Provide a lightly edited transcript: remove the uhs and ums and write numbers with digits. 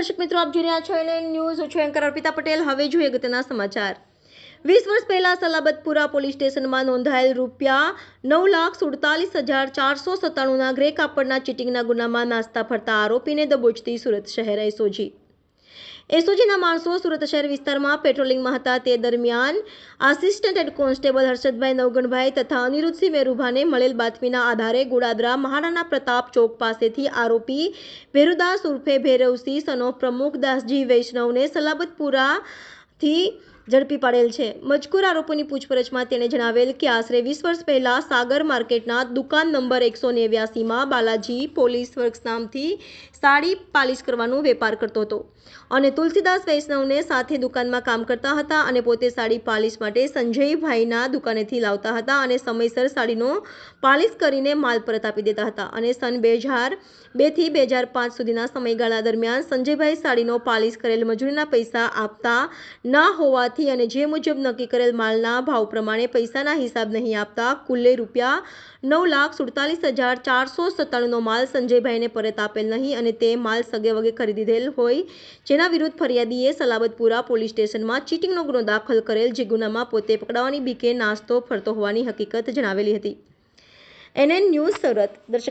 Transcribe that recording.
દર્શક મિત્રો, આપ જોઈ રહ્યા છો એનએન ન્યૂઝ. હું છું એન્કર અર્પિતા પટેલ. હવે જોઈએ અગત્યના સમાચાર. 20 વર્ષ પહેલા સલાબતપુરા પોલીસ સ્ટેશનમાં નોંધાયેલ ₹9,47,497ના ગ્રે કાપડના ચીટિંગના ગુનામાં નાસ્તા ફરતા આરોપીને દબોચતી સુરત શહેર એસઓજીના માણસો સુરત શહેર વિસ્તારમાં પેટ્રોલિંગમાં હતા. તે દરમિયાન આસિસ્ટન્ટ હેડ કોન્સ્ટેબલ હર્ષદભાઈ નવગણભાઈ તથા અનિરુદ્ધસિંહ મેરુભાને મળેલ બાતમીના આધારે ગોડાદરા મહારાણા પ્રતાપ ચોક પાસેથી આરોપી ભેરુદાસ ઉર્ફે ભૈરવસિંહ સન ઓફ પ્રમુખદાસજી વૈષ્ણવને સલાબતપુરાથી ઝડપી પાડેલ છે. મજકૂર આરોપીની પૂછપરછમાં તેણે જણાવેલ કે આશરે 20 વર્ષ પહેલા સાગર માર્કેટના દુકાન નંબર 189માં બાલાજી પોલીસ વર્ક્સ નામથી સાડી પાલિશ કરવાનો વેપાર કરતો હતો અને તુલસીદાસ વૈષ્ણવને સાથે દુકાનમાં કામ કરતા હતા અને પોતે સાડી પાલિશ માટે સંજયભાઈના દુકાનેથી લાવતા હતા અને સમયસર સાડીનો પાલિશ કરીને માલ પરત આપી દેતા હતા અને સન 2002 થી 2005 સુધીના સમયગાળા દરમિયાન સંજયભાઈ સાડીનો પાલિશ કરેલ મજૂરીના પૈસા આપતા ન હોવાથી અને જે મુજબ નક્કી કરેલ માલના ભાવ પ્રમાણે પૈસાના હિસાબ નહીં આપતા કુલ્લે ₹9,47,497નો માલ સંજયભાઈને પરત આપેલ નહીં અને તે માલ સગે વગે કરી દીધેલ હોય, જેના વિરુદ્ધ ફરિયાદીએ સલાબતપુરા પોલીસ સ્ટેશનમાં ચીટિંગનો ગુનો દાખલ કરેલ, જે ગુનામાં પોતે પકડાવાની બીકે નાસ્તો ફરતો હોવાની હકીકત જણાવેલી હતી. NN news Surat. દર્શક